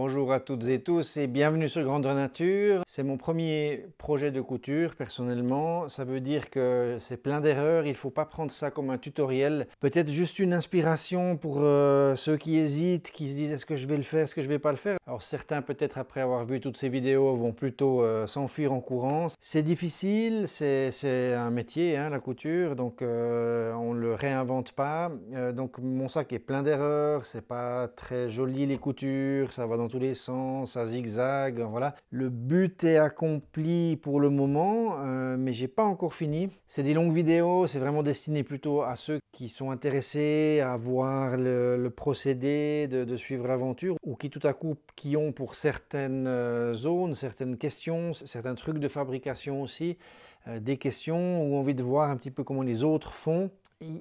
Bonjour à toutes et tous et bienvenue sur Grandeur Nature. C'est mon premier projet de couture personnellement. Ça veut dire que c'est plein d'erreurs. Il ne faut pas prendre ça comme un tutoriel. Peut-être juste une inspiration pour ceux qui hésitent, qui se disent est-ce que je vais le faire, est-ce que je ne vais pas le faire. Alors certains peut-être après avoir vu toutes ces vidéos vont plutôt s'enfuir en courant. C'est difficile, c'est un métier hein, la couture, donc on ne le réinvente pas. Donc mon sac est plein d'erreurs, c'est pas très joli les coutures, ça va dans tous les sens, ça zigzag, voilà. Le but est accompli pour le moment, mais j'ai pas encore fini. C'est des longues vidéos, c'est vraiment destiné plutôt à ceux qui sont intéressés à voir le procédé, de suivre l'aventure, ou qui tout à coup, qui ont pour certaines zones, certaines questions, certains trucs de fabrication aussi, des questions ou envie de voir un petit peu comment les autres font.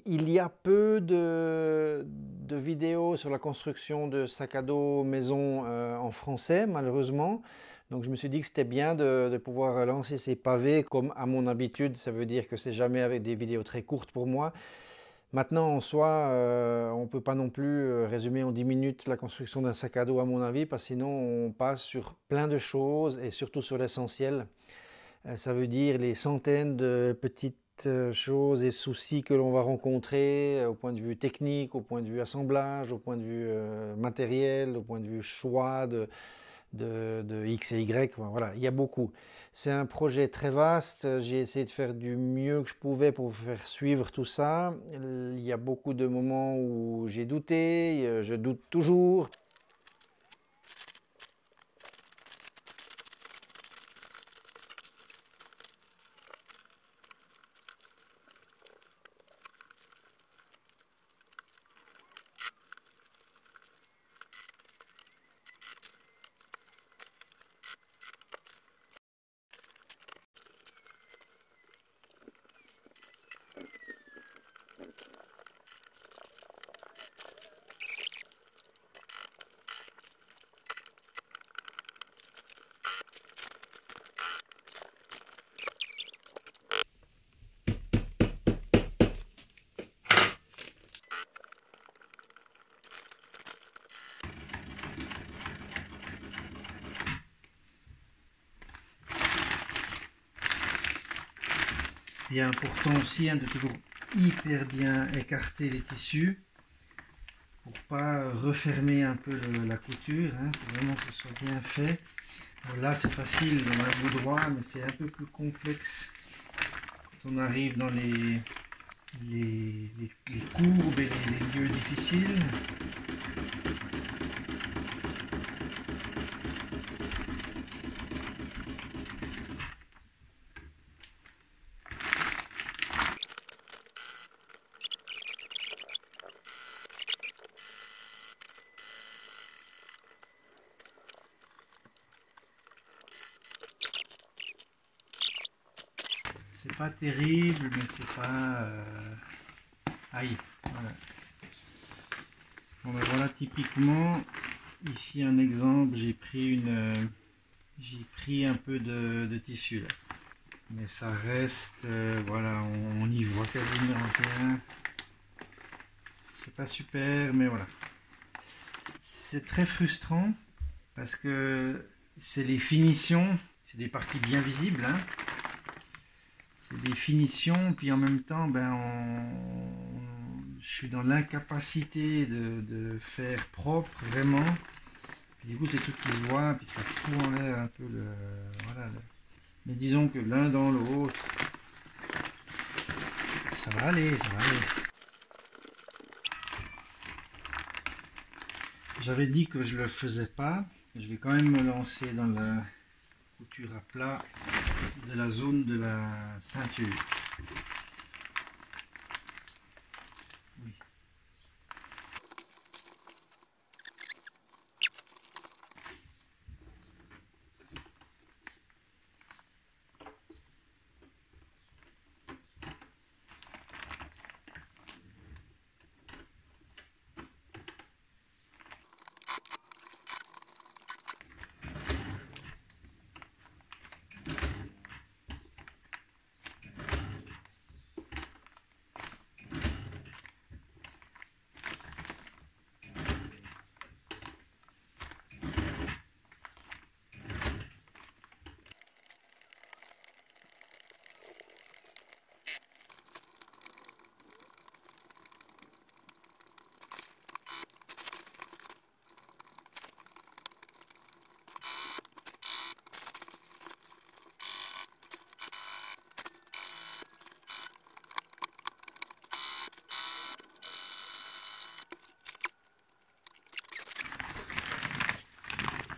Il y a peu de vidéos sur la construction de sacs à dos maison en français, malheureusement. Donc je me suis dit que c'était bien de pouvoir lancer ces pavés comme à mon habitude. Ça veut dire que c'est jamais avec des vidéos très courtes pour moi. Maintenant, en soi, on ne peut pas non plus résumer en 10 minutes la construction d'un sac à dos à mon avis, parce que sinon on passe sur plein de choses et surtout sur l'essentiel. Ça veut dire les centaines de petites choses et soucis que l'on va rencontrer au point de vue technique, au point de vue assemblage, au point de vue matériel, au point de vue choix de X et Y. Voilà, il y a beaucoup. C'est un projet très vaste. J'ai essayé de faire du mieux que je pouvais pour faire suivre tout ça. Il y a beaucoup de moments où j'ai douté, je doute toujours. Il est important aussi hein, de toujours hyper bien écarter les tissus pour pas refermer un peu la couture. Hein, faut vraiment que ce soit bien fait. Alors là c'est facile dans un bout droit, mais c'est un peu plus complexe quand on arrive dans les courbes et les lieux difficiles. C'est pas terrible, mais c'est pas... Aïe, voilà. Bon ben voilà, typiquement, ici un exemple, j'ai pris un peu de tissu là. Mais ça reste, voilà, on y voit quasiment rien. C'est pas super, mais voilà. C'est très frustrant parce que c'est les finitions, c'est des parties bien visibles, hein. C'est des finitions, puis en même temps, je suis dans l'incapacité de faire propre vraiment. Puis du coup, c'est tout qui se voit, puis ça fout en l'air un peu le. Voilà. Mais disons que l'un dans l'autre, ça va aller, ça va aller. J'avais dit que je le faisais pas. Je vais quand même me lancer dans la couture à plat de la zone de la ceinture. Oui.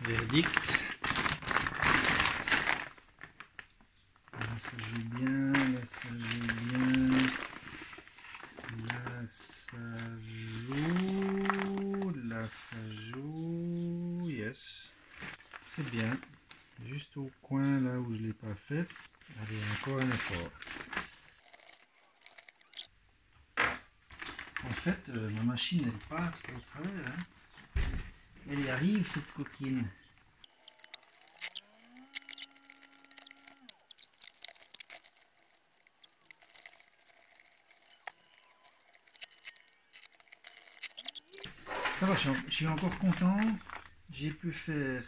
Verdict. Là ça joue bien, là ça joue bien, là ça joue, là ça joue, yes, c'est bien. Juste au coin là où je ne l'ai pas faite. Allez, encore un effort. En fait, ma machine elle passe au travers. Hein. Elle y arrive cette coquine. Ça va, je suis encore content. J'ai pu faire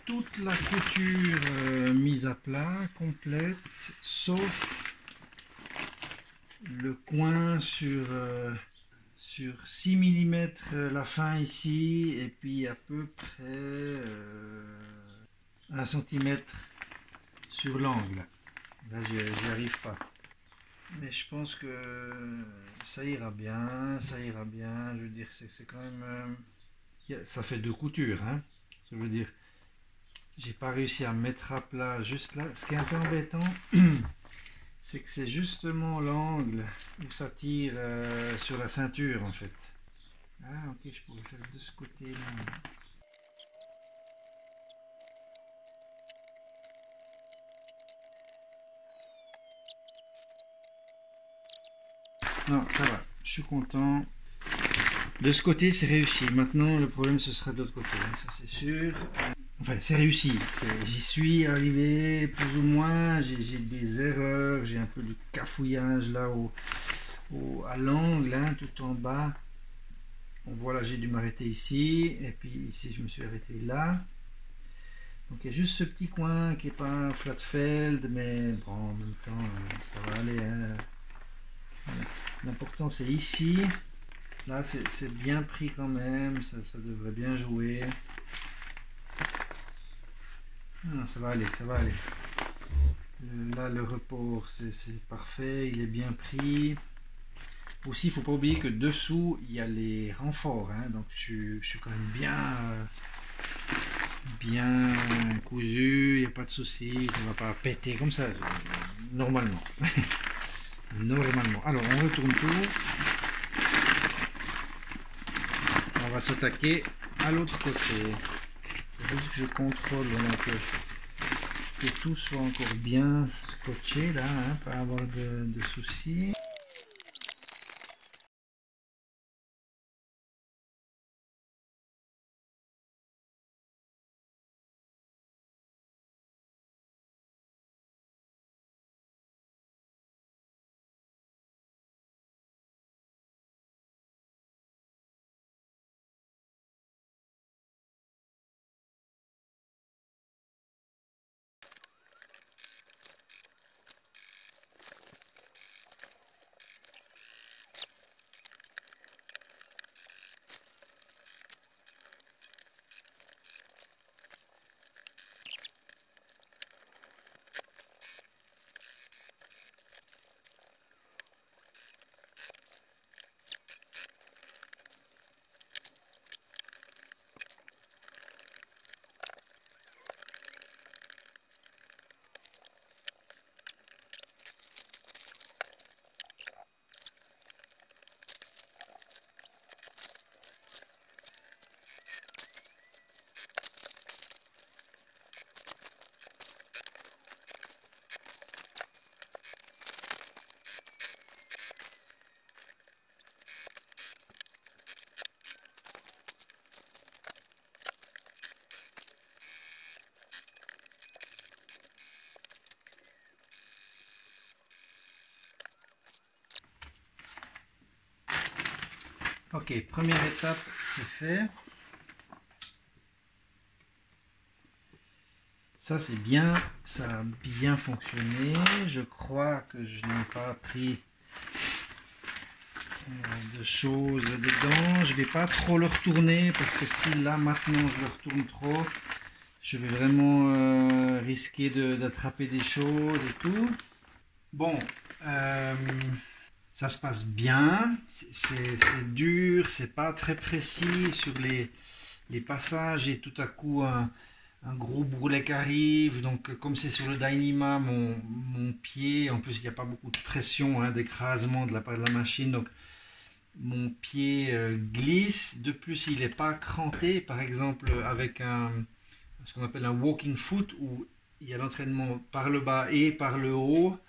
toute la couture mise à plat, complète, sauf le coin sur 6 mm la fin ici, et puis à peu près 1 cm sur l'angle. Là, j'y arrive pas. Mais je pense que ça ira bien, ça ira bien. Je veux dire, c'est quand même... ça fait 2 coutures, hein. Ça veut dire, j'ai pas réussi à mettre à plat juste là. Ce qui est un peu embêtant, c'est que c'est justement l'angle où ça tire sur la ceinture en fait. Ah ok, je pourrais faire de ce côté là. Non, ça va, je suis content. De ce côté c'est réussi. Maintenant le problème ce sera de l'autre côté, hein, ça c'est sûr. Enfin c'est réussi, j'y suis arrivé plus ou moins. J'ai des erreurs, j'ai un peu de cafouillage là à l'angle, hein, tout en bas. Donc voilà, j'ai dû m'arrêter ici, et puis ici je me suis arrêté là. Donc il y a juste ce petit coin qui n'est pas un flatfeld, mais bon, en même temps ça va aller, hein. Voilà. L'important c'est ici. Là c'est bien pris quand même, ça devrait bien jouer. Ah, ça va aller, ça va aller. Là le report c'est parfait, il est bien pris. Aussi, il ne faut pas oublier que dessous, il y a les renforts, hein, donc je suis quand même bien cousu, il n'y a pas de souci, on ne va pas péter comme ça, normalement. Normalement. Alors, on retourne tout. On va s'attaquer à l'autre côté. Il faut juste que je contrôle voilà, que tout soit encore bien scotché, là, hein, pas avoir de soucis. Ok, première étape, c'est fait. Ça c'est bien, ça a bien fonctionné. Je crois que je n'ai pas pris de choses dedans. Je vais pas trop le retourner parce que si là maintenant je le retourne trop, je vais vraiment risquer d'attraper des choses et tout. Bon, ça se passe bien. C'est dur, c'est pas très précis sur les passages et tout à coup un gros bourrelet qui arrive. Donc comme c'est sur le Dyneema, mon pied, en plus il n'y a pas beaucoup de pression, hein, d'écrasement de la part de la machine, donc mon pied glisse. De plus, il n'est pas cranté, par exemple avec ce qu'on appelle un walking foot, où il y a l'entraînement par le bas et par le haut.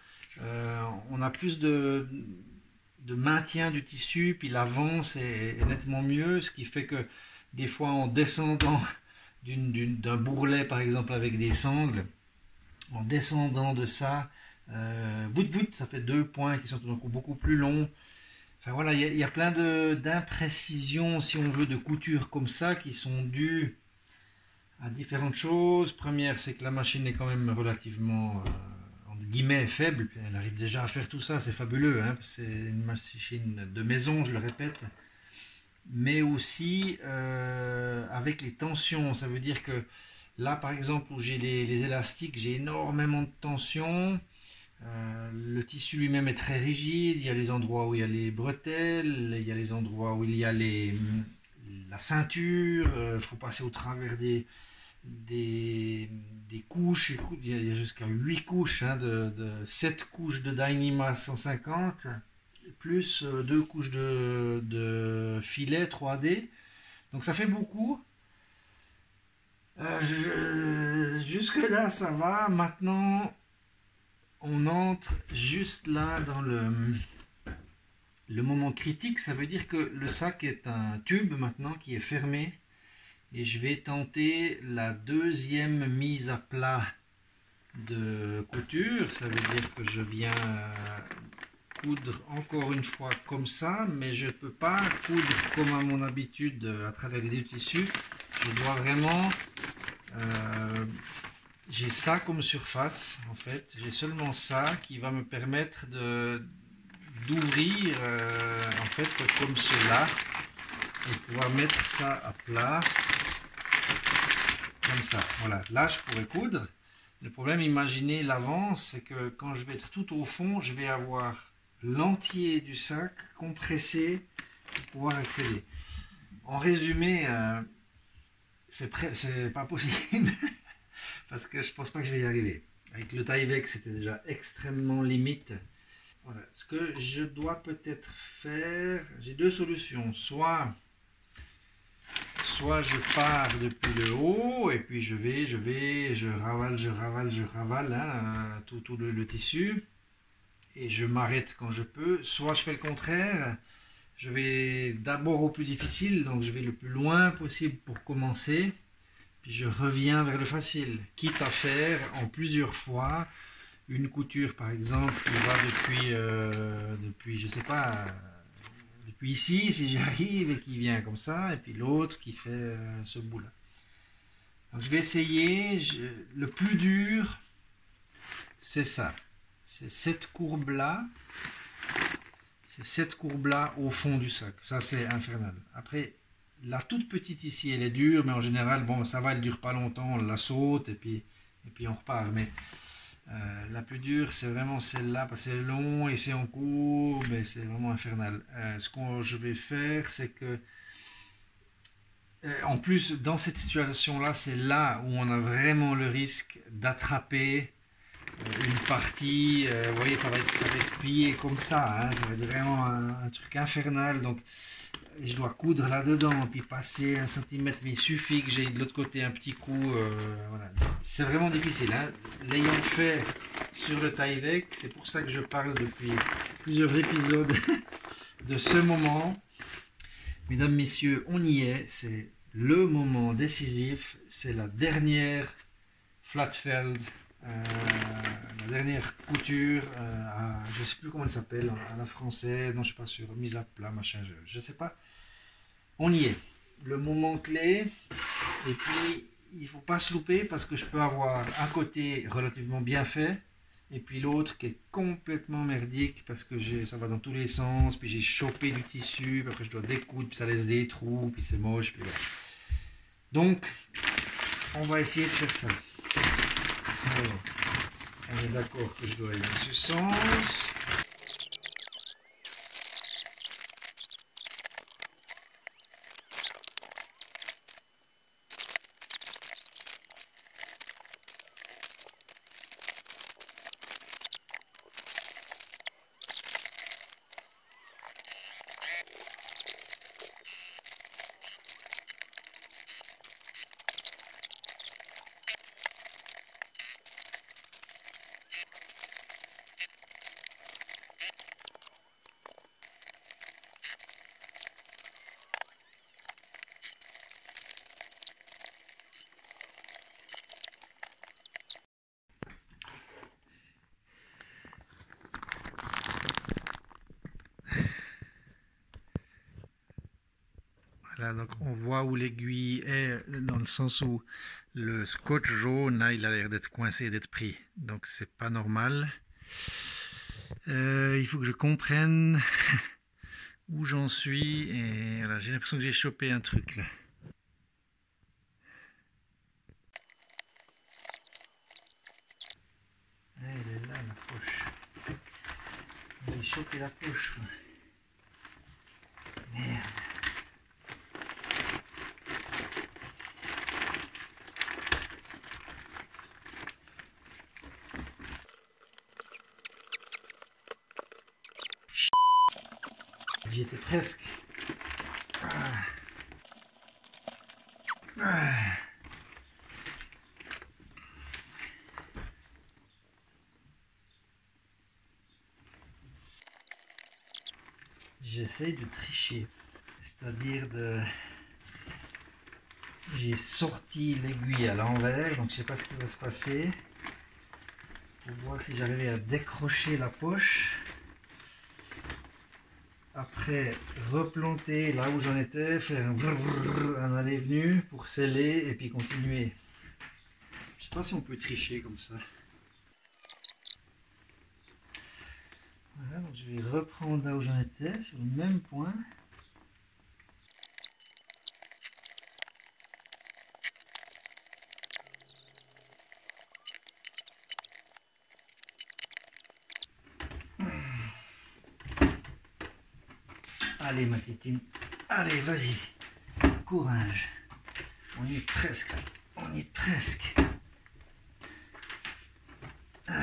On a plus de maintien du tissu, puis l'avance est nettement mieux, ce qui fait que des fois en descendant d'un bourrelet par exemple avec des sangles, en descendant de ça, ça fait 2 points qui sont donc beaucoup plus longs. Enfin voilà, il y a plein d'imprécisions, si on veut, de couture comme ça qui sont dues à différentes choses. Première, c'est que la machine est quand même relativement entre guillemets faible. Elle arrive déjà à faire tout ça, c'est fabuleux, hein. C'est une machine de maison, je le répète. Mais aussi avec les tensions, ça veut dire que là par exemple où j'ai les élastiques, j'ai énormément de tension. Le tissu lui-même est très rigide, il y a les endroits où il y a les bretelles, il y a les endroits où il y a la ceinture, il faut passer au travers des couches, il y a jusqu'à 8 couches, hein, 7 couches de Dyneema 150, plus 2 couches de filet 3D, donc ça fait beaucoup. Jusque là ça va. Maintenant on entre juste là dans le moment critique. Ça veut dire que le sac est un tube maintenant qui est fermé et je vais tenter la deuxième mise à plat de couture. Ça veut dire que je viens coudre encore une fois comme ça, mais je ne peux pas coudre comme à mon habitude à travers les deux tissus. Je dois vraiment j'ai ça comme surface, en fait. J'ai seulement ça qui va me permettre d'ouvrir, en fait, comme cela, et pouvoir mettre ça à plat, comme ça. Voilà, là, je pourrais coudre. Le problème, imaginez l'avance, c'est que quand je vais être tout au fond, je vais avoir l'entier du sac compressé pour pouvoir accéder. En résumé, c'est pas possible. Parce que je pense pas que je vais y arriver. Avec le Tyvek, c'était déjà extrêmement limite. Voilà. Ce que je dois peut-être faire, j'ai deux solutions. Soit je pars depuis le haut et puis je ravale hein, tout le tissu et je m'arrête quand je peux. Soit je fais le contraire. Je vais d'abord au plus difficile, donc je vais le plus loin possible pour commencer. Puis je reviens vers le facile, quitte à faire en plusieurs fois une couture par exemple qui va depuis je sais pas, depuis ici si j'arrive et qui vient comme ça, et puis l'autre qui fait ce bout là. Donc je vais essayer, le plus dur c'est ça, c'est cette courbe là, au fond du sac, ça c'est infernal. Après la toute petite ici, elle est dure, mais en général, bon, ça va, elle dure pas longtemps, on la saute et puis on repart. Mais la plus dure, c'est vraiment celle-là, parce que c'est long et c'est en cours, mais c'est vraiment infernal. Ce que je vais faire, c'est que, en plus, dans cette situation-là, c'est là où on a vraiment le risque d'attraper une partie. Vous voyez, ça va être plié comme ça, hein, ça va être vraiment un truc infernal. Donc, je dois coudre là-dedans, puis passer 1 cm, mais il suffit que j'ai de l'autre côté un petit coup. Voilà. C'est vraiment difficile. Hein. L'ayant fait sur le Tyvek, c'est pour ça que je parle depuis plusieurs épisodes de ce moment. Mesdames, messieurs, on y est. C'est le moment décisif. C'est la dernière Flatfeld, la dernière couture, je ne sais plus comment elle s'appelle, à la française, non je ne suis pas sûr, mise à plat, machin, je ne sais pas. On y est, le moment clé, et puis il ne faut pas se louper parce que je peux avoir un côté relativement bien fait, et puis l'autre qui est complètement merdique parce que ça va dans tous les sens, puis j'ai chopé du tissu, puis après je dois découdre, puis ça laisse des trous, puis c'est moche, puis voilà. Donc, on va essayer de faire ça. Alors, on est d'accord que je dois aller dans ce sens. Voilà, donc on voit où l'aiguille est, dans le sens où le scotch jaune, là, il a l'air d'être coincé, d'être pris. Donc c'est pas normal. Il faut que je comprenne où j'en suis. Et voilà, j'ai l'impression que j'ai chopé un truc là. Elle est là, la poche. J'ai chopé la poche. Merde. J'y étais presque. Ah. Ah. J'essaye de tricher, c'est-à-dire de... J'ai sorti l'aiguille à l'envers, donc je ne sais pas ce qui va se passer. Pour voir si j'arrivais à décrocher la poche. Après, replanter là où j'en étais, faire un aller-venu pour sceller et puis continuer. Je ne sais pas si on peut tricher comme ça. Voilà, donc je vais reprendre là où j'en étais, sur le même point. Allez ma tétine, allez vas-y, courage. On y est presque, on y est presque. On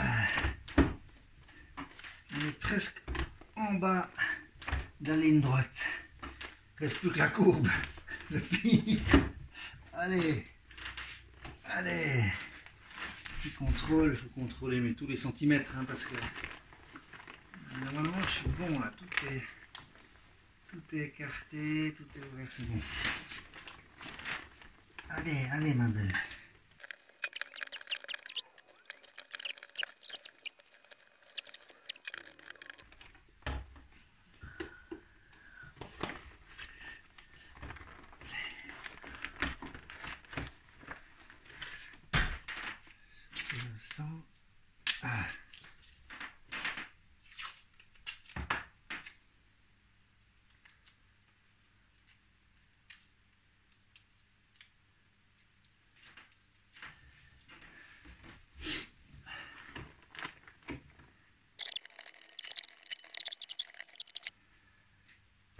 est presque en bas de la ligne droite. Reste plus que la courbe, le pic. Allez, allez. Petit contrôle, il faut contrôler mais tous les centimètres hein, parce que normalement je suis bon là, tout est écarté, tout est ouvert, c'est bon. Allez, allez ma belle. Je sens. Ah.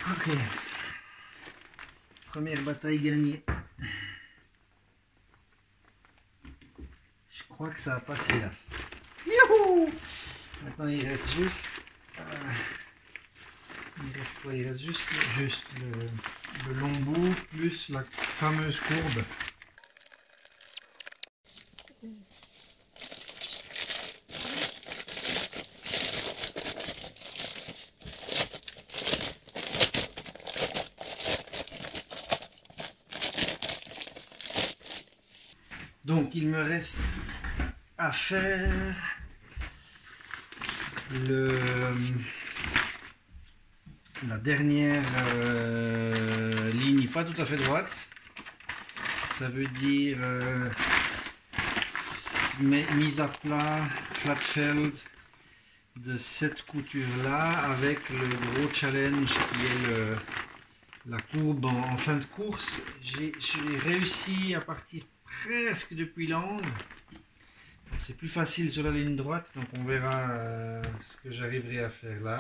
Ok, première bataille gagnée. Je crois que ça a passé là. Youhou! Maintenant il reste juste... il reste quoi? Il reste juste le long bout plus la fameuse courbe. Donc il me reste à faire la dernière ligne pas tout à fait droite. Ça veut dire mise à plat, flatfeld de cette couture là avec le gros challenge qui est la courbe en fin de course. J'ai réussi à partir presque depuis l'angle. C'est plus facile sur la ligne droite, donc on verra ce que j'arriverai à faire là.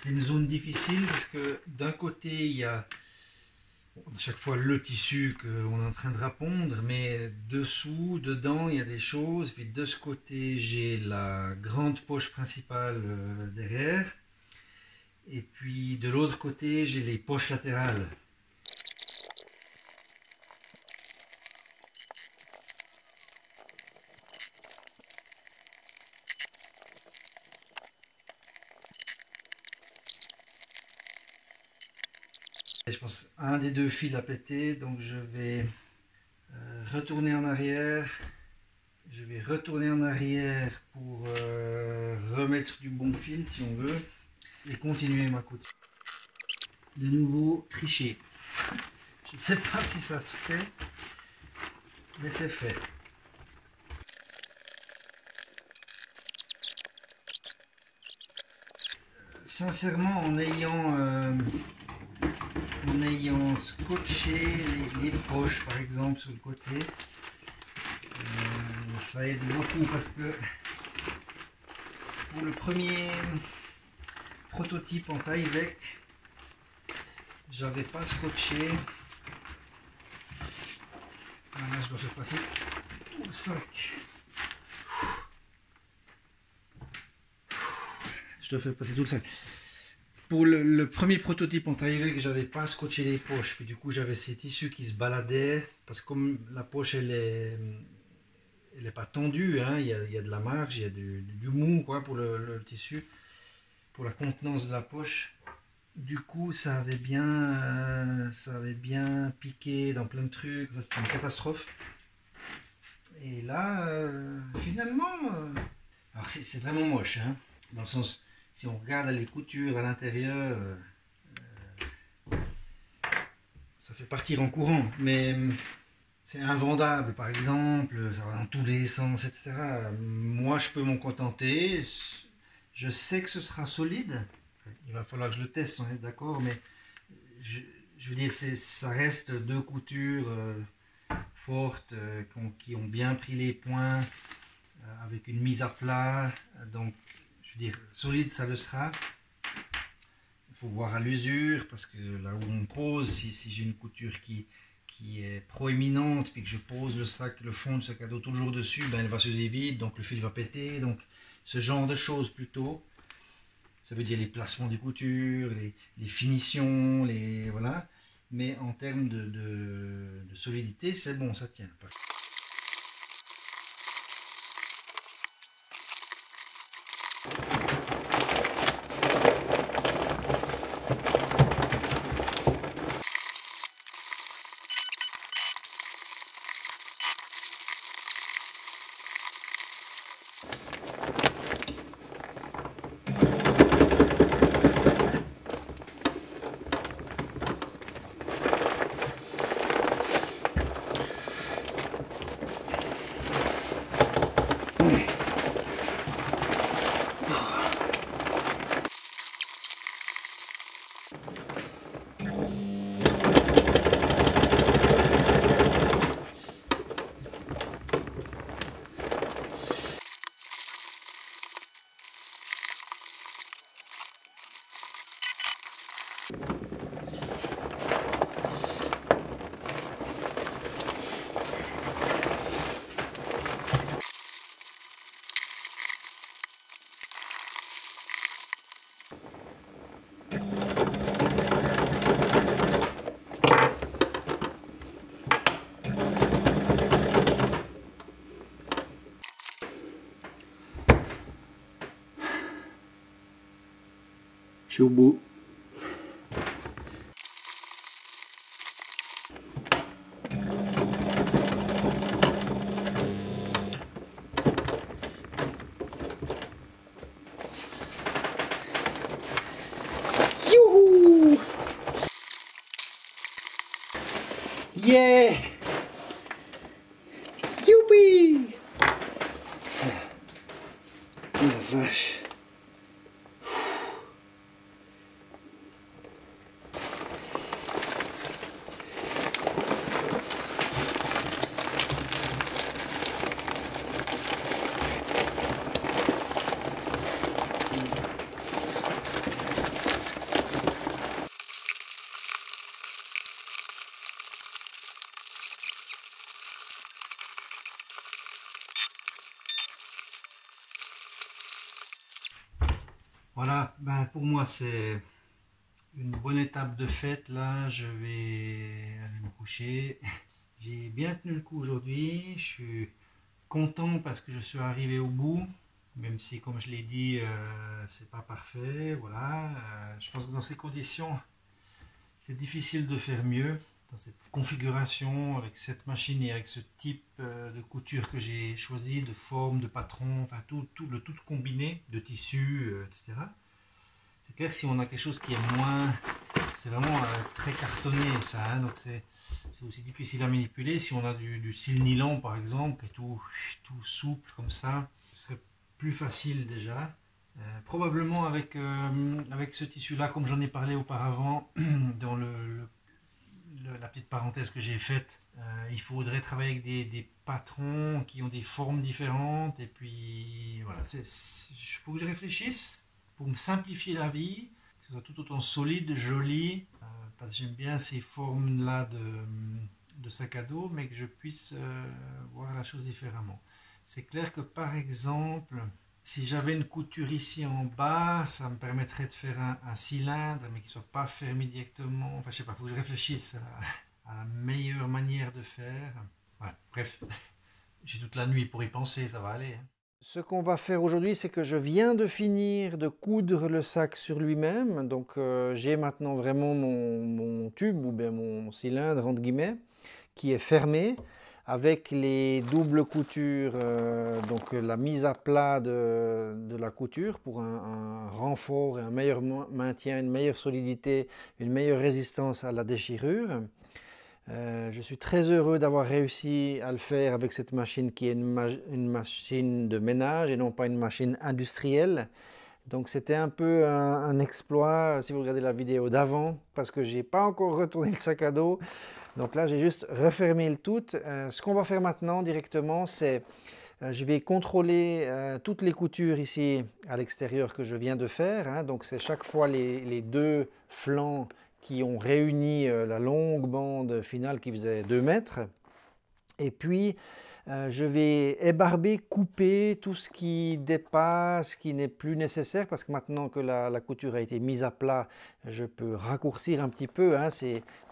C'est une zone difficile parce que d'un côté il y a à chaque fois le tissu qu'on est en train de répondre, mais dessous, dedans il y a des choses, puis de ce côté j'ai la grande poche principale derrière, et puis de l'autre côté j'ai les poches latérales. Je pense un des deux fils a pété, donc je vais retourner en arrière. Je vais retourner en arrière pour remettre du bon fil si on veut et continuer ma couture. De nouveau tricher. Je ne sais pas si ça se fait, mais c'est fait. Sincèrement, en ayant scotché les poches par exemple sur le côté, ça aide beaucoup parce que pour le premier prototype en Tyvek, j'avais pas scotché. Ah, là, je dois faire passer tout le sac. Je dois faire passer tout le sac. Pour le premier prototype en Tyvek, j'avais pas scotché les poches, puis du coup j'avais ces tissus qui se baladaient parce que comme la poche elle est pas tendue, hein, il y a de la marge, il y a du mou quoi pour le tissu, pour la contenance de la poche. Du coup ça avait bien piqué dans plein de trucs, enfin, c'était une catastrophe. Et là finalement, alors c'est vraiment moche, hein, dans le sens, si on regarde les coutures à l'intérieur, ça fait partir en courant, mais c'est invendable par exemple, ça va dans tous les sens, etc. Moi je peux m'en contenter, je sais que ce sera solide, il va falloir que je le teste, on est d'accord, mais je veux dire, ça reste deux coutures fortes, qui ont bien pris les points, avec une mise à plat, donc je veux dire, solide ça le sera. Il faut voir à l'usure, parce que là où on pose, si j'ai une couture qui est proéminente, puis que je pose le fond de sac à dos toujours dessus, ben elle va s'user vite, donc le fil va péter, donc ce genre de choses plutôt. Ça veut dire les placements des coutures, les finitions, voilà. Mais en termes de solidité, c'est bon, ça tient. Je suis au bout. Youhou! Yeah! Youpi! Oh la vache! Voilà, ben pour moi c'est une bonne étape de fête. Là, je vais aller me coucher. J'ai bien tenu le coup aujourd'hui. Je suis content parce que je suis arrivé au bout, même si, comme je l'ai dit, c'est pas parfait. Voilà, je pense que dans ces conditions, C'est difficile de faire mieux dans cette configuration, avec cette machine et avec ce type de couture que j'ai choisi, de forme, de patron, enfin le tout combiné, de tissu, etc. C'est clair que si on a quelque chose qui est moins... C'est vraiment très cartonné ça, hein, donc c'est aussi difficile à manipuler. Si on a du cil nylon par exemple, qui est tout souple comme ça, ce serait plus facile déjà. Probablement avec ce tissu-là, comme j'en ai parlé auparavant dans la petite parenthèse que j'ai faite, il faudrait travailler avec des patrons qui ont des formes différentes. Et puis voilà, il faut que je réfléchisse pour me simplifier la vie, que ce soit tout autant solide, joli, parce que j'aime bien ces formes-là de sac à dos, mais que je puisse voir la chose différemment. C'est clair que par exemple, si j'avais une couture ici en bas, ça me permettrait de faire un cylindre, mais qui ne soit pas fermé directement. Enfin, je sais pas, il faut que je réfléchisse à la meilleure manière de faire. Ouais, bref, j'ai toute la nuit pour y penser, ça va aller. Ce qu'on va faire aujourd'hui, c'est que je viens de finir de coudre le sac sur lui-même. Donc j'ai maintenant vraiment mon tube, ou bien mon cylindre, entre guillemets, qui est fermé, avec les doubles coutures, donc la mise à plat de la couture pour un renfort et un meilleur maintien, une meilleure solidité, une meilleure résistance à la déchirure. Je suis très heureux d'avoir réussi à le faire avec cette machine qui est une machine de ménage et non pas une machine industrielle. Donc c'était un peu un exploit si vous regardez la vidéo d'avant, parce que j'ai pas encore retourné le sac à dos. Donc là, j'ai juste refermé le tout. Ce qu'on va faire maintenant directement, c'est je vais contrôler toutes les coutures ici à l'extérieur que je viens de faire, hein. Donc c'est chaque fois les deux flancs qui ont réuni la longue bande finale qui faisait 2 mètres. Et puis je vais ébarber, couper tout ce qui dépasse, qui n'est plus nécessaire, parce que maintenant que la couture a été mise à plat, je peux raccourcir un petit peu, hein,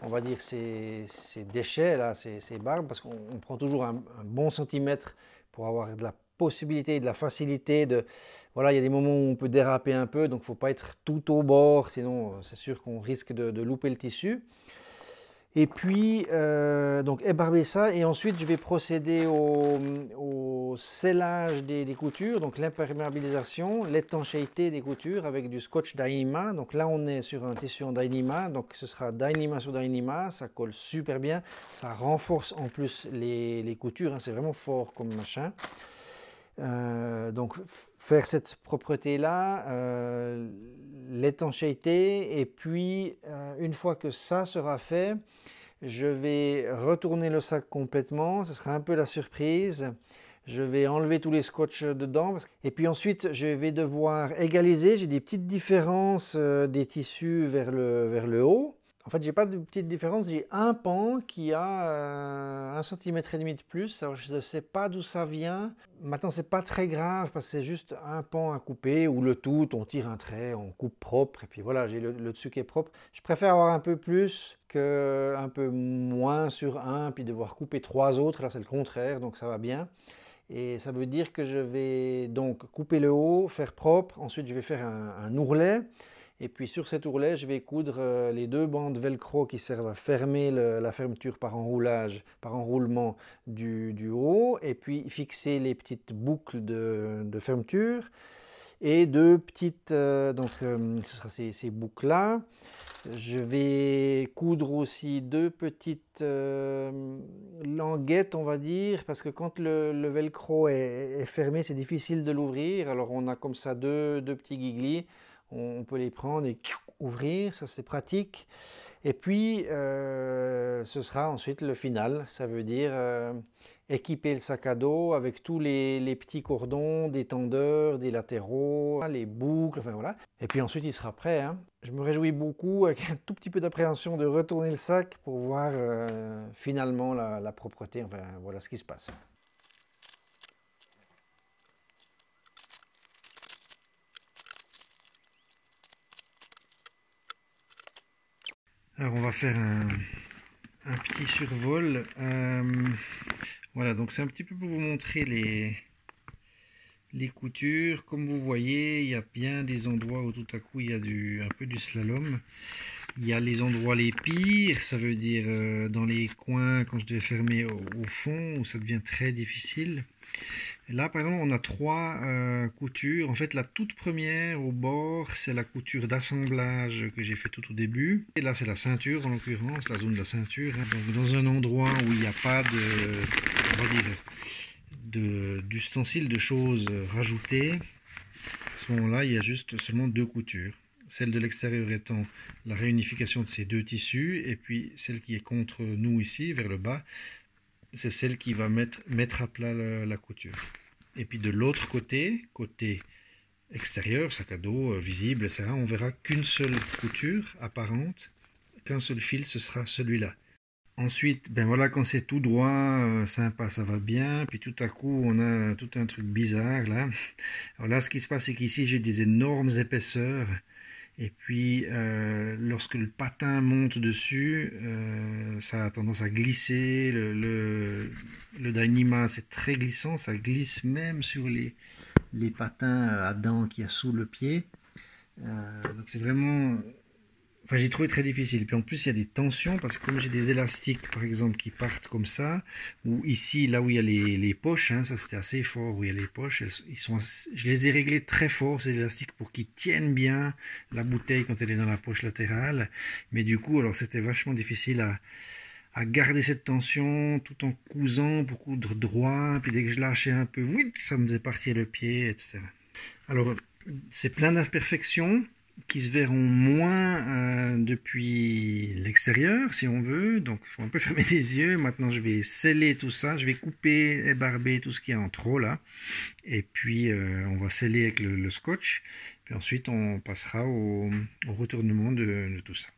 on va dire ces déchets, là, ces barbes, parce qu'on prend toujours un bon centimètre pour avoir de la possibilité et de la facilité de... Voilà, il y a des moments où on peut déraper un peu, donc il ne faut pas être tout au bord, sinon c'est sûr qu'on risque de louper le tissu. Et puis, donc ébarber ça, et ensuite je vais procéder au scellage des coutures, donc l'imperméabilisation, l'étanchéité des coutures avec du scotch Dyneema. Donc là on est sur un tissu en Dyneema, donc ce sera Dyneema sur Dyneema, ça colle super bien, ça renforce en plus les coutures, hein, c'est vraiment fort comme machin. Donc faire cette propreté là, l'étanchéité, et puis une fois que ça sera fait, je vais retourner le sac complètement, ce sera un peu la surprise. Je vais enlever tous les scotch dedans, et puis ensuite je vais devoir égaliser. J'ai des petites différences des tissus vers le haut. En fait, j'ai pas de petite différence, j'ai un pan qui a 1,5 cm de plus. Alors, je ne sais pas d'où ça vient. Maintenant, c'est pas très grave parce que c'est juste un pan à couper, ou le tout, on tire un trait, on coupe propre, et puis voilà, j'ai le dessus qui est propre. Je préfère avoir un peu plus qu'un peu moins sur un, puis devoir couper 3 autres. Là, c'est le contraire, donc ça va bien. Et ça veut dire que je vais donc couper le haut, faire propre. Ensuite, je vais faire un ourlet. Et puis sur cet ourlet, je vais coudre les 2 bandes velcro qui servent à fermer la fermeture par enroulage, par enroulement du haut, et puis fixer les petites boucles de fermeture, et 2 petites, ce sera ces boucles-là. Je vais coudre aussi 2 petites languettes, on va dire, parce que quand le velcro est fermé, c'est difficile de l'ouvrir. Alors on a comme ça deux petits guiglis. On peut les prendre et ouvrir, ça c'est pratique. Et puis ce sera ensuite le final, ça veut dire équiper le sac à dos avec tous les petits cordons, des tendeurs, des latéraux, les boucles, enfin voilà. Et puis ensuite il sera prêt, hein. Je me réjouis beaucoup, avec un tout petit peu d'appréhension, de retourner le sac pour voir finalement la propreté, enfin voilà ce qui se passe. Alors on va faire un petit survol. Voilà, donc c'est un petit peu pour vous montrer les coutures. Comme vous voyez, il y a bien des endroits où tout à coup il y a un peu du slalom. Il y a les endroits les pires, ça veut dire dans les coins quand je devais fermer au fond où ça devient très difficile. Et là par exemple on a trois coutures. En fait la toute première au bord c'est la couture d'assemblage que j'ai fait tout au début. Et là c'est la ceinture en l'occurrence, la zone de la ceinture. Donc dans un endroit où il n'y a pas de, on va dire, d'ustensiles, de choses rajoutées. À ce moment-là, il y a juste seulement deux coutures. Celle de l'extérieur étant la réunification de ces deux tissus, et puis celle qui est contre nous ici, vers le bas, c'est celle qui va mettre à plat la couture. Et puis de l'autre côté, côté extérieur, sac à dos, visible, etc., on verra qu'une seule couture apparente, qu'un seul fil, ce sera celui-là. Ensuite, ben voilà, quand c'est tout droit, sympa, ça va bien. Puis tout à coup, on a tout un truc bizarre là. Alors là, ce qui se passe, c'est qu'ici, j'ai des énormes épaisseurs. Et puis, lorsque le patin monte dessus, ça a tendance à glisser. Le Dyneema, c'est très glissant. Ça glisse même sur les patins à dents qu'il y a sous le pied. Donc c'est vraiment... Enfin, j'ai trouvé très difficile. Puis en plus, il y a des tensions parce que comme j'ai des élastiques, par exemple, qui partent comme ça, ou ici, là où il y a les poches, hein, ça c'était assez fort, où il y a les poches, je les ai réglés très fort, ces élastiques, pour qu'ils tiennent bien la bouteille quand elle est dans la poche latérale. Mais du coup, alors c'était vachement difficile à garder cette tension tout en cousant pour coudre droit. Puis dès que je lâchais un peu, oui, ça me faisait partir le pied, etc. Alors, c'est plein d'imperfections qui se verront moins depuis l'extérieur si on veut, donc il faut un peu fermer les yeux. Maintenant je vais sceller tout ça, je vais couper et barber tout ce qu'il y a en trop là, et puis on va sceller avec le scotch, puis ensuite on passera au retournement de tout ça.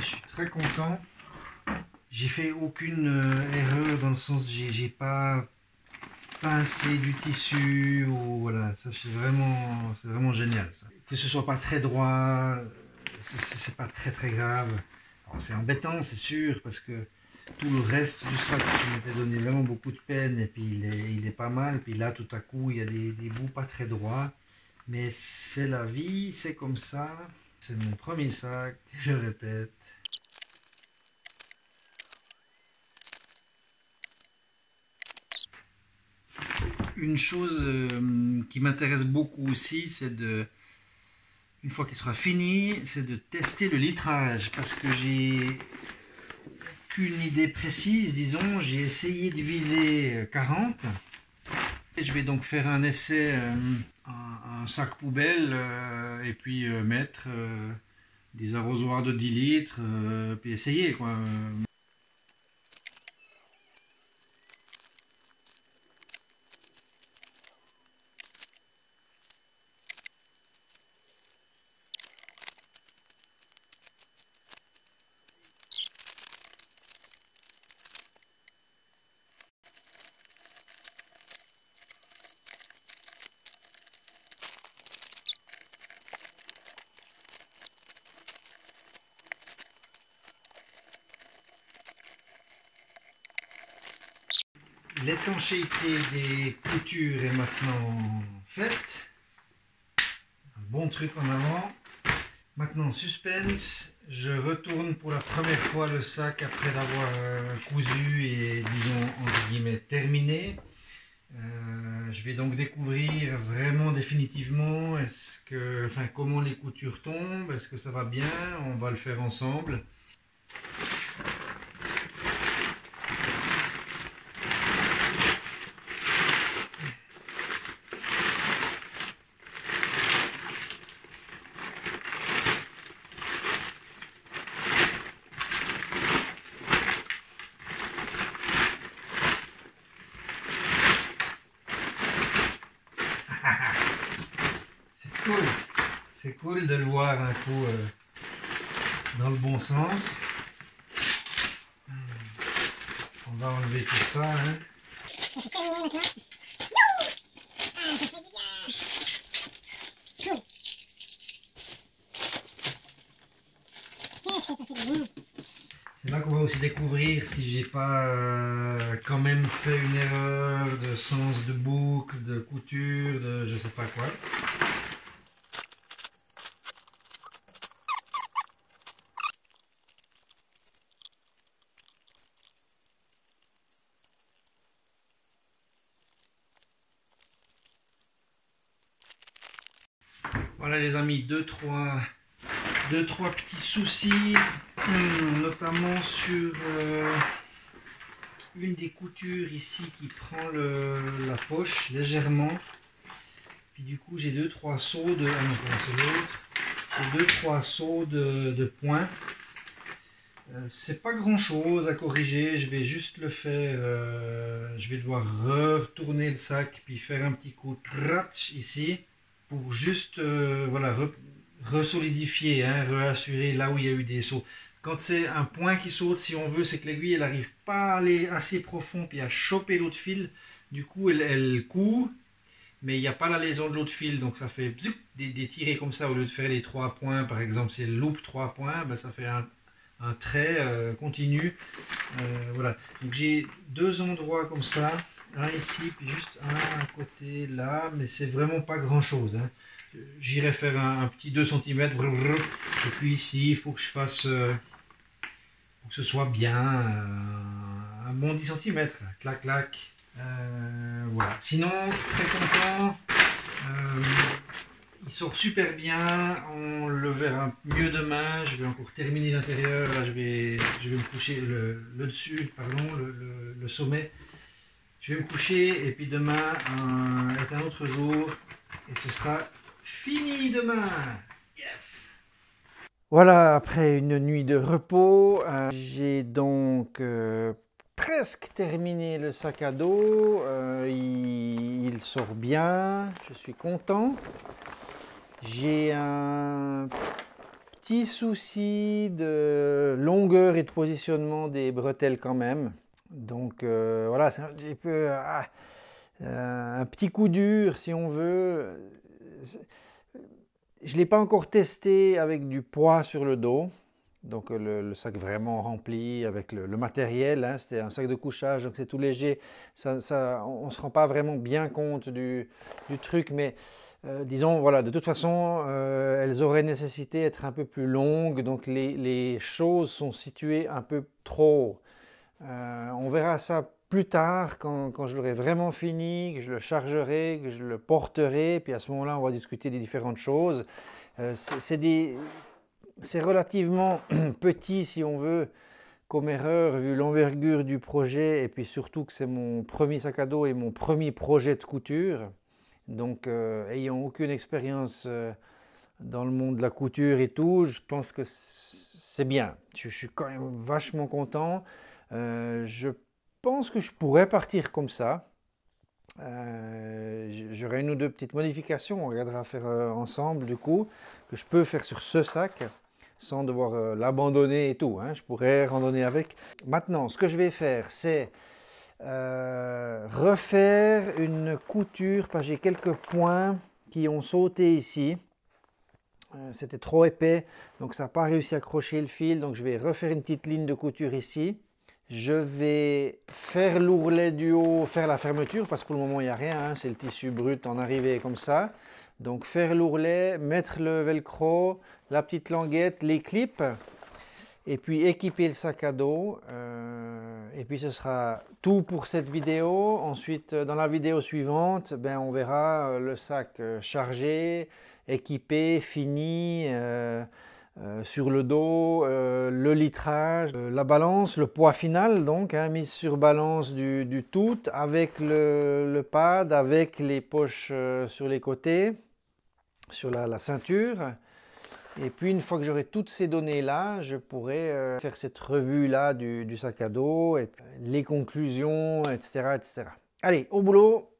Je suis très content. J'ai fait aucune erreur dans le sens j'ai pas pincé du tissu ou voilà, ça c'est vraiment génial ça. Que ce soit pas très droit, c'est pas très grave. C'est embêtant c'est sûr parce que tout le reste du sac qui m'était donné vraiment beaucoup de peine et puis il est pas mal. Puis là tout à coup il y a des bouts pas très droits. Mais c'est la vie, c'est comme ça. C'est mon premier sac, je répète. Une chose qui m'intéresse beaucoup aussi, c'est une fois qu'il sera fini, c'est de tester le litrage. Parce que j'ai qu'une idée précise, disons, j'ai essayé de viser 40. Et je vais donc faire un essai, un sac poubelle, et puis mettre des arrosoirs de 10 litres, puis essayer quoi. L'étanchéité des coutures est maintenant faite. Un bon truc en avant. Maintenant, suspense. Je retourne pour la première fois le sac après l'avoir cousu et, disons, entre guillemets, terminé. Je vais donc découvrir vraiment définitivement comment les coutures tombent, est-ce que ça va bien, on va le faire ensemble. C'est cool de le voir un coup dans le bon sens. On va enlever tout ça. Hein. C'est terminé maintenant. Ah, ça fait du bien. Cool. C'est là qu'on va aussi découvrir si j'ai pas quand même fait une erreur de sens de boucle, de couture, de je sais pas quoi. Voilà les amis, deux, trois petits soucis, notamment sur une des coutures ici qui prend la poche légèrement. Puis du coup j'ai 2-3 sauts de... Ah non, c'est l'autre. J'ai 2-3 sauts de points. C'est pas grand chose à corriger, je vais juste le faire, je vais devoir retourner le sac puis faire un petit coup de ratch ici pour juste voilà, resolidifier, hein, réassurer là où il y a eu des sauts. Quand c'est un point qui saute, si on veut, c'est que l'aiguille elle n'arrive pas à aller assez profond puis à choper l'autre fil, du coup elle court, mais il n'y a pas la lésion de l'autre fil, donc ça fait des tirés comme ça au lieu de faire les 3 points, par exemple si elle loupe 3 points, ben ça fait un trait continu. Voilà, donc j'ai 2 endroits comme ça, un ici puis juste un à côté là, mais c'est vraiment pas grand chose, hein. J'irai faire un petit 2 cm et puis ici il faut que je fasse pour que ce soit bien un bon 10 cm, clac clac. Voilà, sinon très content. Il sort super bien, on le verra mieux demain. Je vais encore terminer l'intérieur, là je vais me coucher le dessus, pardon, le sommet. Je vais me coucher et puis demain est un autre jour et ce sera fini demain. Yes! Voilà, après une nuit de repos, j'ai donc presque terminé le sac à dos. Il sort bien, je suis content. J'ai un petit souci de longueur et de positionnement des bretelles quand même. Donc voilà, c'est un peu un petit coup dur si on veut. Je ne l'ai pas encore testé avec du poids sur le dos. Donc le sac vraiment rempli avec le matériel, hein, c'était un sac de couchage, donc c'est tout léger. On ne se rend pas vraiment bien compte du truc, mais disons, voilà, de toute façon, elles auraient nécessité d'être un peu plus longues, donc les choses sont situées un peu trop haut. On verra ça plus tard, quand je l'aurai vraiment fini, que je le chargerai, que je le porterai, puis à ce moment-là, on va discuter des différentes choses. C'est relativement petit, si on veut, comme erreur, vu l'envergure du projet, et puis surtout que c'est mon premier sac à dos et mon premier projet de couture. Donc, ayant aucune expérience dans le monde de la couture et tout, je pense que c'est bien. Je suis quand même vachement content. Je pense que je pourrais partir comme ça. J'aurai une ou deux petites modifications, on regardera faire ensemble du coup, que je peux faire sur ce sac sans devoir l'abandonner et tout, hein. Je pourrais randonner avec. Maintenant, ce que je vais faire, c'est refaire une couture, parce que j'ai quelques points qui ont sauté ici. C'était trop épais, donc ça n'a pas réussi à accrocher le fil, donc je vais refaire une petite ligne de couture ici. Je vais faire l'ourlet du haut, faire la fermeture, parce que pour le moment il n'y a rien, hein, c'est le tissu brut en arrivée comme ça. Donc faire l'ourlet, mettre le velcro, la petite languette, les clips, et puis équiper le sac à dos. Et puis ce sera tout pour cette vidéo. Ensuite, dans la vidéo suivante, ben, on verra le sac chargé, équipé, fini. Sur le dos, le litrage, la balance, le poids final donc, hein, mise sur balance du tout avec le pad, avec les poches sur les côtés, sur la ceinture. Et puis une fois que j'aurai toutes ces données là, je pourrai faire cette revue là du sac à dos, et les conclusions, etc., etc. Allez, au boulot!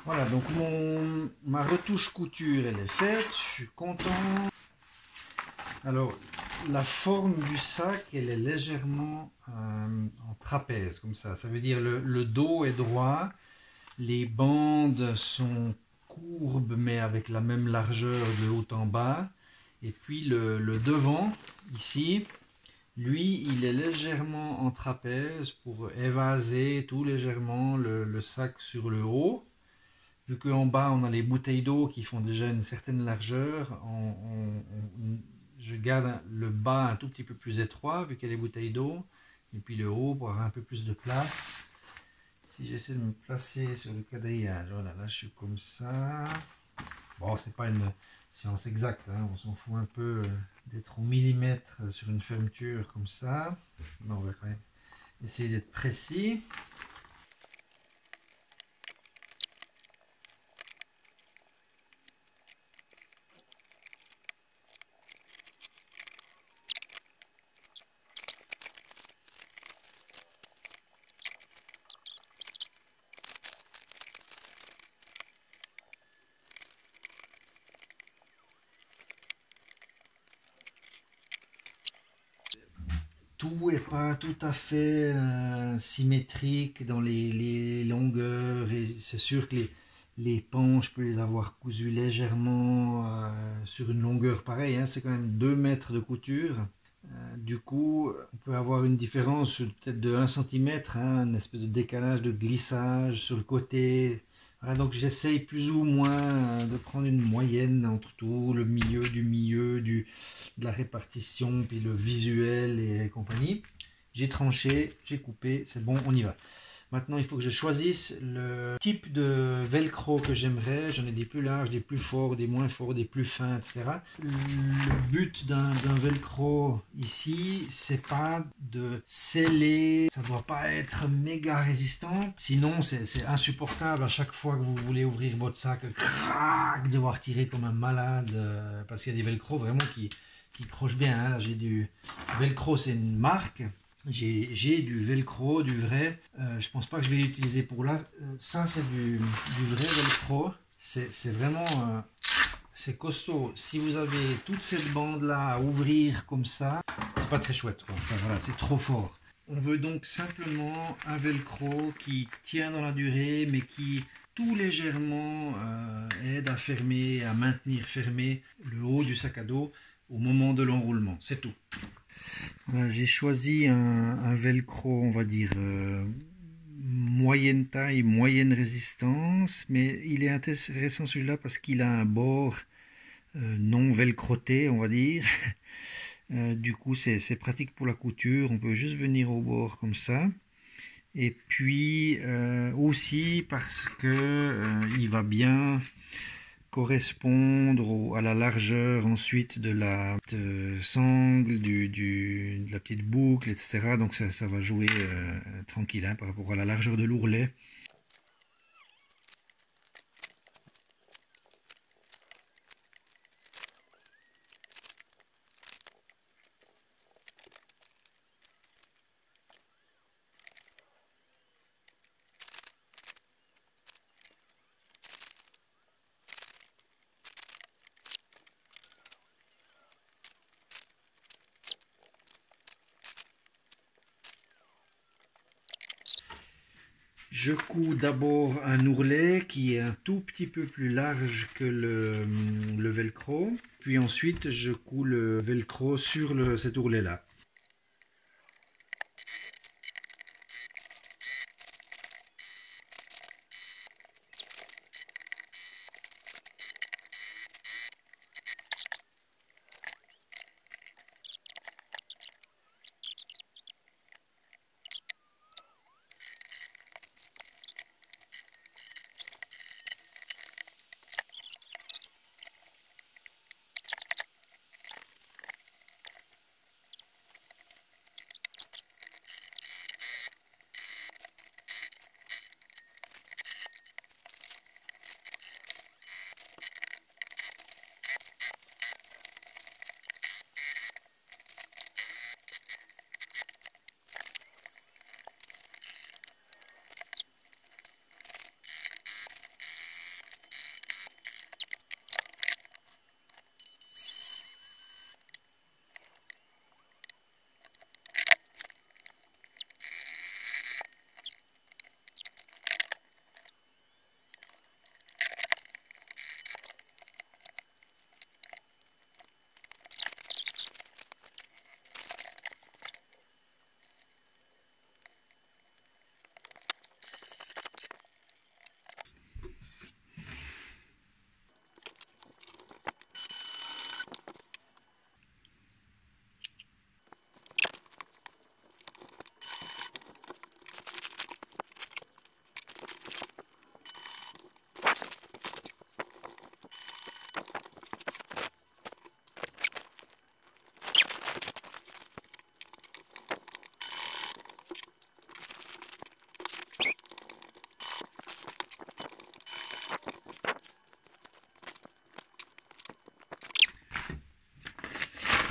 Voilà, donc ma retouche couture, elle est faite, je suis content. Alors, la forme du sac, elle est légèrement en trapèze, comme ça. Ça veut dire le dos est droit, les bandes sont courbes, mais avec la même largeur de haut en bas. Et puis le devant, ici, lui, il est légèrement en trapèze pour évaser tout légèrement le sac sur le haut. Vu qu'en bas, on a les bouteilles d'eau qui font déjà une certaine largeur, je garde le bas un tout petit peu plus étroit, vu qu'il y a les bouteilles d'eau, et puis le haut pour avoir un peu plus de place. Si j'essaie de me placer sur le quadrillage, voilà, là je suis comme ça. Bon, c'est pas une science exacte, hein, on s'en fout un peu d'être au millimètre sur une fermeture comme ça. Mais on va quand même essayer d'être précis. Tout n'est pas tout à fait symétrique dans les longueurs, et c'est sûr que les pans, je peux les avoir cousus légèrement sur une longueur pareille, hein, c'est quand même 2 mètres de couture. Du coup, on peut avoir une différence peut-être de 1 cm, hein, une espèce de décalage, de glissage sur le côté. Voilà, donc j'essaye plus ou moins de prendre une moyenne entre tout, le milieu du milieu, de la répartition, puis le visuel et compagnie. J'ai tranché, j'ai coupé, c'est bon, on y va. Maintenant, il faut que je choisisse le type de velcro que j'aimerais. J'en ai des plus larges, des plus forts, des moins forts, des plus fins, etc. Le but d'un velcro ici, c'est pas de sceller. Ça doit pas être méga résistant. Sinon, c'est insupportable à chaque fois que vous voulez ouvrir votre sac. Crac, devoir tirer comme un malade. Parce qu'il y a des velcro vraiment qui crochent bien. Hein. Là, j'ai du velcro, c'est une marque. J'ai du velcro, du vrai. Je pense pas que je vais l'utiliser pour là. Ça, c'est du vrai velcro. C'est vraiment c'est costaud. Si vous avez toute cette bande là à ouvrir comme ça, c'est pas très chouette, quoi. Enfin, voilà, c'est trop fort. On veut donc simplement un velcro qui tient dans la durée, mais qui tout légèrement aide à fermer, à maintenir fermé le haut du sac à dos au moment de l'enroulement. C'est tout. Voilà, j'ai choisi un velcro, on va dire, moyenne taille, moyenne résistance, mais il est intéressant celui-là parce qu'il a un bord non velcroté, on va dire. Du coup, c'est pratique pour la couture, on peut juste venir au bord comme ça. Et puis aussi parce que il va bien correspondre à la largeur ensuite de la sangle, de la petite boucle, etc. Donc ça va jouer tranquille, hein, par rapport à la largeur de l'ourlet. Je couds d'abord un ourlet qui est un tout petit peu plus large que le velcro. Puis ensuite, je couds le velcro sur cet ourlet-là.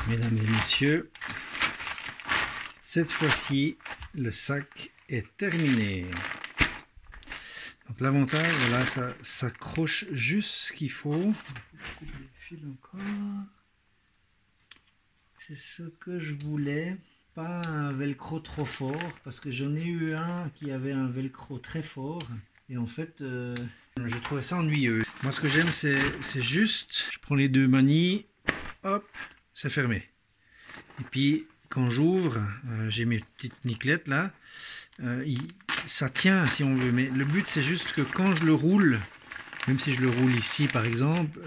Mesdames et messieurs, cette fois-ci, le sac est terminé. Donc l'avantage, voilà, ça s'accroche juste ce qu'il faut. Il faut couper les fils encore. C'est ce que je voulais. Pas un velcro trop fort, parce que j'en ai eu un qui avait un velcro très fort. Et en fait, je trouvais ça ennuyeux. Moi, ce que j'aime, c'est juste, je prends les deux manies, hop, c'est fermé. Et puis, quand j'ouvre, j'ai mes petites nicelettes là, ça tient si on veut. Mais le but, c'est juste que quand je le roule, même si je le roule ici par exemple,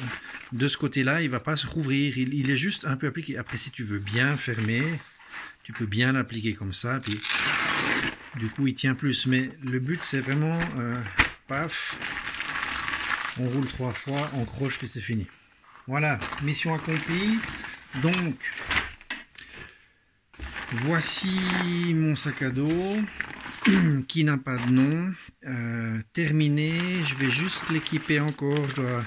de ce côté-là, il ne va pas se rouvrir. Il est juste un peu appliqué. Après, si tu veux bien fermer, tu peux bien l'appliquer comme ça. Puis, du coup, il tient plus. Mais le but, c'est vraiment, paf, on roule 3 fois, on croche, puis c'est fini. Voilà, mission accomplie. Donc, voici mon sac à dos qui n'a pas de nom. Terminé, je vais juste l'équiper encore. Je dois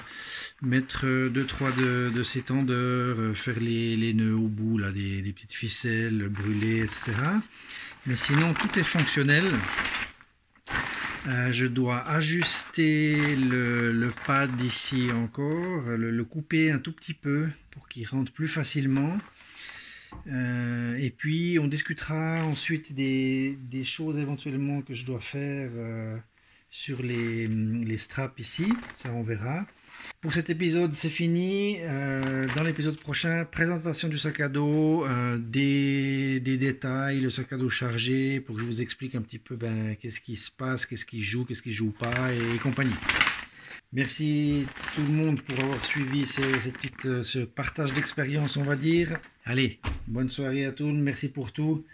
mettre 2-3 de ces tendeurs, faire les nœuds au bout, là, des petites ficelles, brûler, etc. Mais sinon, tout est fonctionnel. Je dois ajuster le pad ici encore, le couper un tout petit peu pour qu'il rentre plus facilement. Et puis on discutera ensuite des choses éventuellement que je dois faire sur les straps ici, ça on verra. Pour cet épisode c'est fini. Dans l'épisode prochain, présentation du sac à dos, des détails, le sac à dos chargé, pour que je vous explique un petit peu qu'est-ce qui se passe, qu'est-ce qui joue pas et compagnie. Merci tout le monde pour avoir suivi ce partage d'expérience, on va dire. Allez, bonne soirée à tous, merci pour tout.